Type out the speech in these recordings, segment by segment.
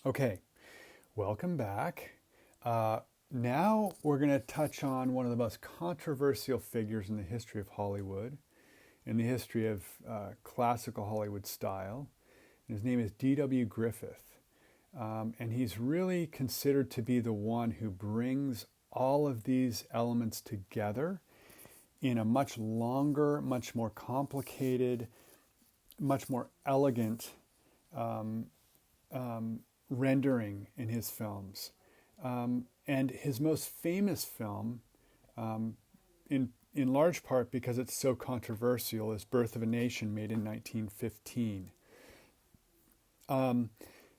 Okay, welcome back. Now we're going to touch on one of the most controversial figures in the history of Hollywood, in the history of classical Hollywood style. And his name is D.W. Griffith. And he's really considered to be the one who brings all of these elements together in a much longer, much more complicated, much more elegant um, rendering in his films. And his most famous film, um, in large part because it's so controversial, is Birth of a Nation, made in 1915. Um,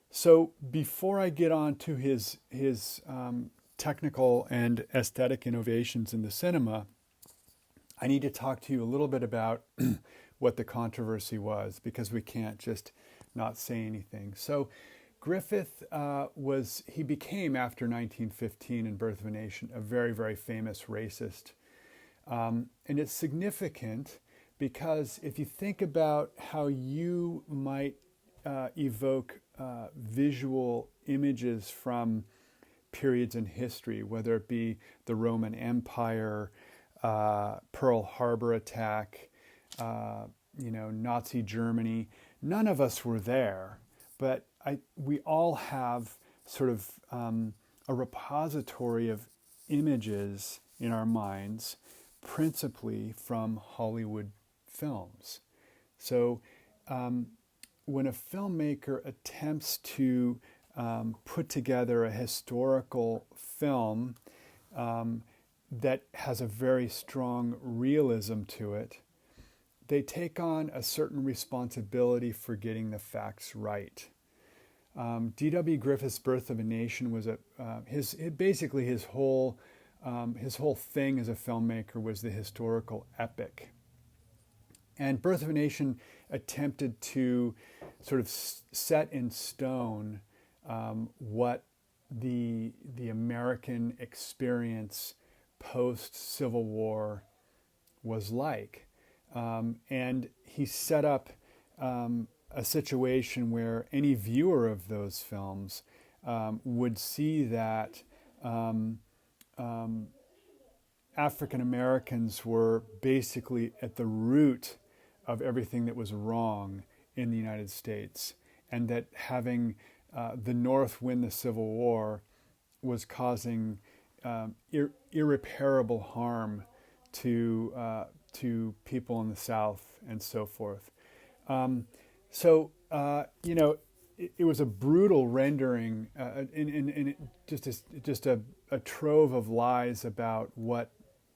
so before I get on to his technical and aesthetic innovations in the cinema, I need to talk to you a little bit about what the controversy was, because we can't just not say anything. So Griffith he became, after 1915 and Birth of a Nation, a very, very famous racist. And it's significant because if you think about how you might evoke visual images from periods in history, whether it be the Roman Empire, Pearl Harbor attack, Nazi Germany. None of us were there, but we all have sort of a repository of images in our minds, principally from Hollywood films. So when a filmmaker attempts to put together a historical film that has a very strong realism to it, they take on a certain responsibility for getting the facts right. D.W. Griffith's Birth of a Nation was basically his whole thing as a filmmaker was the historical epic. And Birth of a Nation attempted to sort of set in stone what the American experience post-Civil War was like. And he set up a situation where any viewer of those films would see that African Americans were basically at the root of everything that was wrong in the United States, and that having the North win the Civil War was causing irreparable harm to people in the South and so forth. It was a brutal rendering, and just a trove of lies about what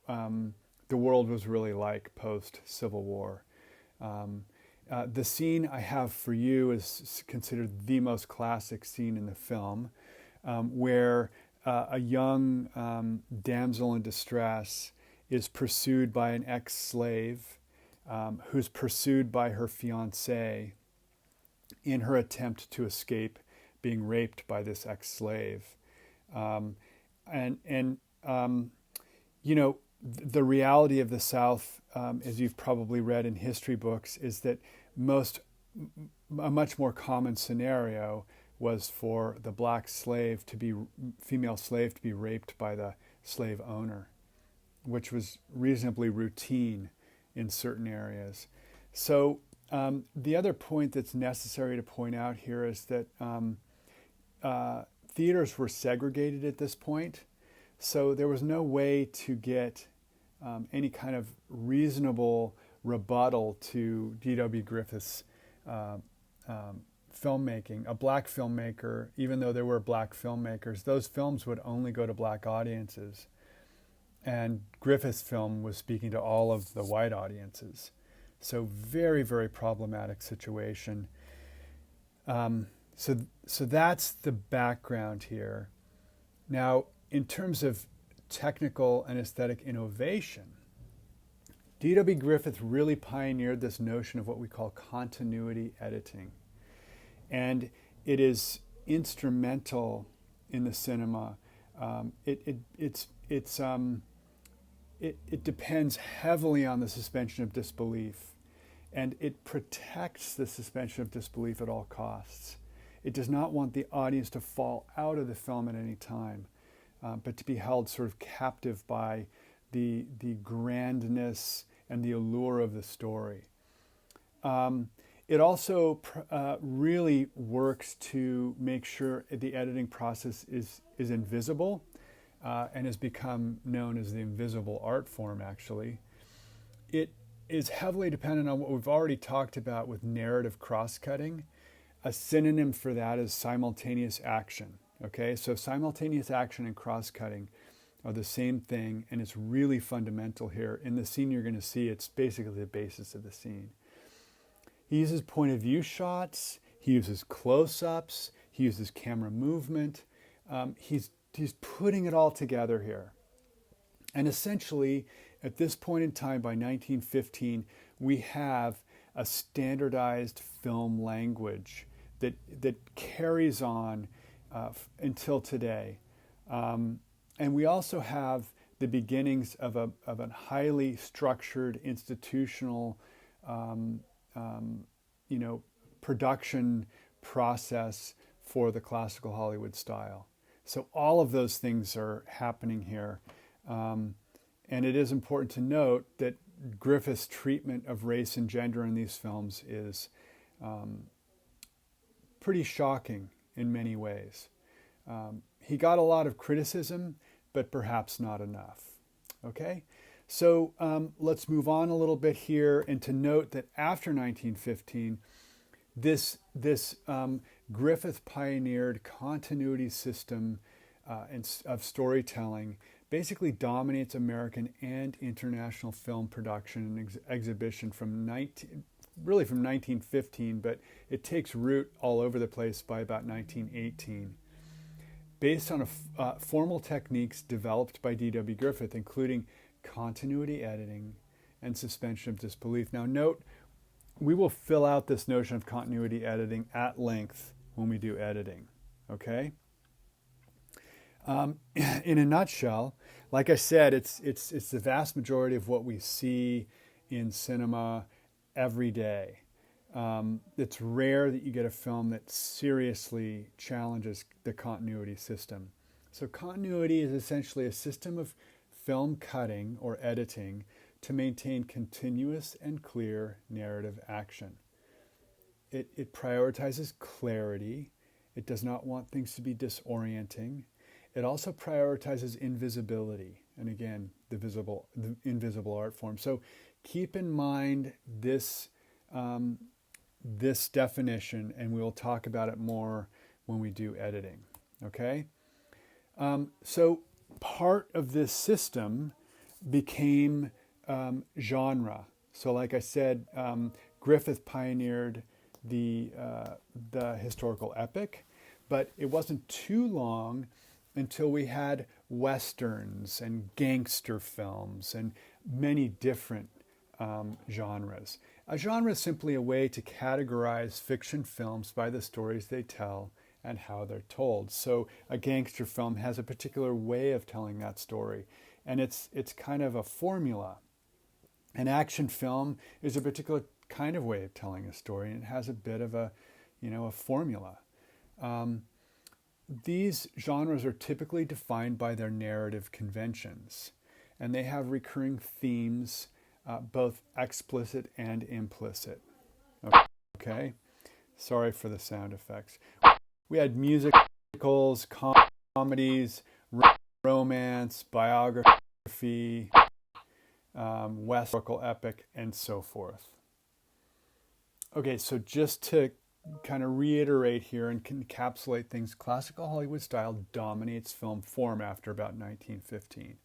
the world was really like post-Civil War. The scene I have for you is considered the most classic scene in the film, where a young damsel in distress is pursued by an ex-slave who's pursued by her fiancé in her attempt to escape being raped by this ex-slave. The reality of the South, as you've probably read in history books, is that a much more common scenario was for the female slave to be raped by the slave owner, which was reasonably routine in certain areas. So the other point that's necessary to point out here is that theaters were segregated at this point, so there was no way to get any kind of reasonable rebuttal to D.W. Griffith's filmmaking. A black filmmaker, even though there were black filmmakers, those films would only go to black audiences. And Griffith's film was speaking to all of the white audiences. So very, very problematic situation. So that's the background here. Now, in terms of technical and aesthetic innovation, D.W. Griffith really pioneered this notion of what we call continuity editing. And it is instrumental in the cinema. It depends heavily on the suspension of disbelief, and it protects the suspension of disbelief at all costs. It does not want the audience to fall out of the film at any time, but to be held sort of captive by the grandness and the allure of the story. It also really works to make sure the editing process is invisible, and has become known as the invisible art form, actually. It is heavily dependent on what we've already talked about with narrative cross-cutting. A synonym for that is simultaneous action. Okay, so simultaneous action and cross-cutting are the same thing, and it's really fundamental here. In the scene you're going to see, it's basically the basis of the scene. He uses point of view shots, he uses close-ups, he uses camera movement. He's putting it all together here. And essentially, at this point in time, by 1915, we have a standardized film language that carries on until today. And we also have the beginnings of a highly structured institutional production process for the classical Hollywood style. So all of those things are happening here. And it is important to note that Griffith's treatment of race and gender in these films is pretty shocking in many ways. He got a lot of criticism, but perhaps not enough. Okay? So let's move on a little bit here, and to note that after 1915, this Griffith pioneered continuity system of storytelling basically dominates American and international film production and exhibition from 1915, but it takes root all over the place by about 1918. Based on formal techniques developed by D.W. Griffith, including continuity editing and suspension of disbelief. Now note, we will fill out this notion of continuity editing at length when we do editing, okay? In a nutshell, like I said, it's the vast majority of what we see in cinema every day. It's rare that you get a film that seriously challenges the continuity system. So continuity is essentially a system of film cutting or editing to maintain continuous and clear narrative action. It prioritizes clarity. It does not want things to be disorienting. It also prioritizes invisibility, and again, the invisible art form. So keep in mind this definition, and we will talk about it more when we do editing. Okay? So part of this system became genre. So like I said, Griffith pioneered the historical epic, but it wasn't too long until we had westerns and gangster films and many different genres. A genre is simply a way to categorize fiction films by the stories they tell and how they're told. So a gangster film has a particular way of telling that story, and it's kind of a formula. An action film is a particular kind of way of telling a story, and it has a bit of a formula. These genres are typically defined by their narrative conventions, and they have recurring themes, both explicit and implicit. Okay? Sorry for the sound effects. We had musicals, comedies, romance, biography, historical epic, and so forth. Okay, so just to kind of reiterate here and encapsulate things, classical Hollywood style dominates film form after about 1915.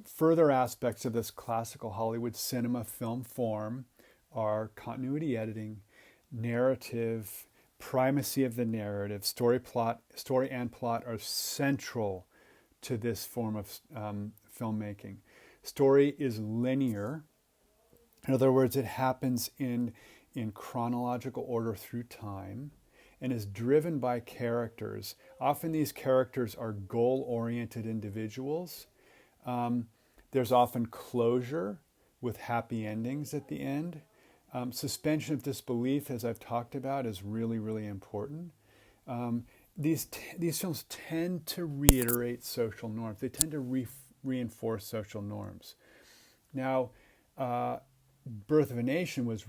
Further aspects of this classical Hollywood cinema film form are continuity editing, narrative, primacy of the narrative, story and plot are central to this form of filmmaking. Story is linear. In other words, it happens in chronological order through time and is driven by characters. Often these characters are goal-oriented individuals. There's often closure with happy endings at the end. Suspension of disbelief, as I've talked about, is really, really important. These films tend to reiterate social norms. They tend to reinforce social norms. Now, Birth of a Nation was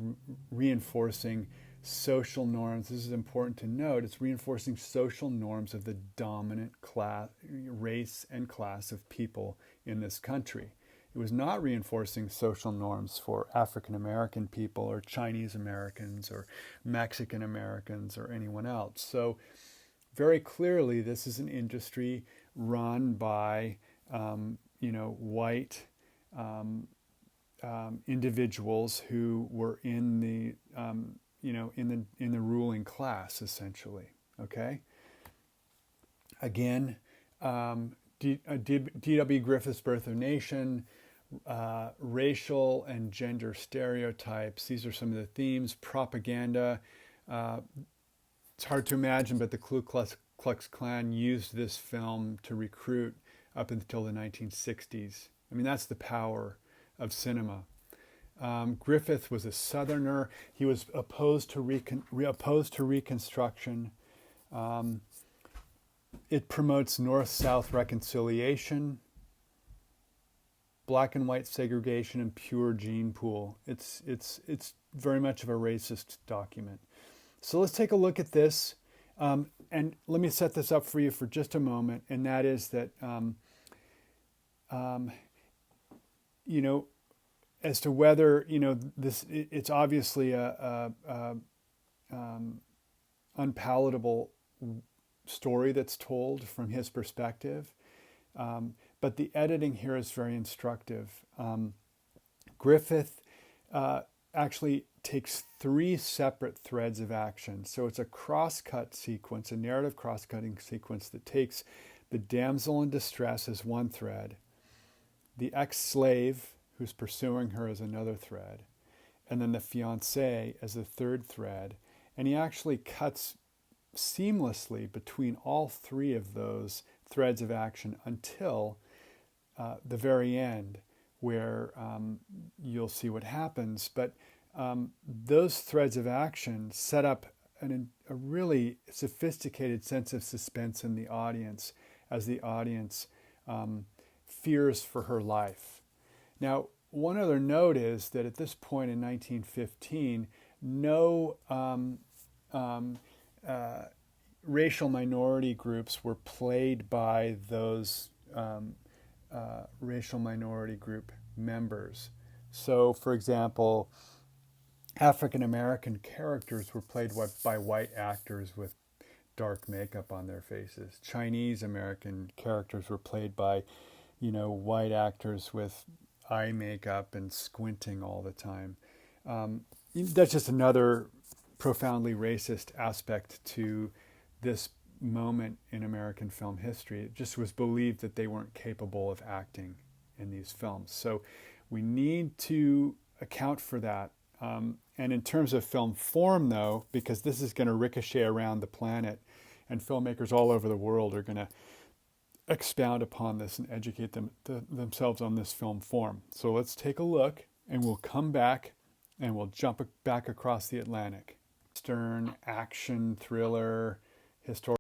reinforcing social norms. This is important to note. It's reinforcing social norms of the dominant class, race and class of people in this country. It was not reinforcing social norms for African American people or Chinese Americans or Mexican Americans or anyone else. So very clearly, this is an industry run by white individuals who were in the in the ruling class, essentially. Okay. Again, D.W. Griffith's Birth of a Nation, racial and gender stereotypes. These are some of the themes. Propaganda. It's hard to imagine, but the Ku Klux Klan used this film to recruit up until the 1960s. I mean, that's the power of cinema. Griffith was a Southerner. He was opposed to Reconstruction. It promotes North-South reconciliation, black and white segregation, and pure gene pool. It's very much of a racist document. So let's take a look at this, and let me set this up for you for just a moment. And that is that, as to whether it's obviously a unpalatable story that's told from his perspective, but the editing here is very instructive. Griffith actually takes three separate threads of action. So it's a cross-cut sequence, a narrative cross-cutting sequence that takes the damsel in distress as one thread, the ex-slave who's pursuing her as another thread, and then the fiancé as a third thread. And he actually cuts seamlessly between all three of those threads of action until the very end, where you'll see what happens. But those threads of action set up a really sophisticated sense of suspense in the audience as the audience fears for her life. Now, one other note is that at this point in 1915, no racial minority groups were played by those racial minority group members. So, for example, African American characters were played by white actors with dark makeup on their faces. Chinese American characters were played by, white actors with eye makeup and squinting all the time. That's just another profoundly racist aspect to this moment in American film history. It just was believed that they weren't capable of acting in these films. So we need to account for that. And in terms of film form, though, because this is going to ricochet around the planet and filmmakers all over the world are going to expound upon this and educate themselves on this film form. So let's take a look, and we'll come back and we'll jump back across the Atlantic. Western, action, thriller, historical.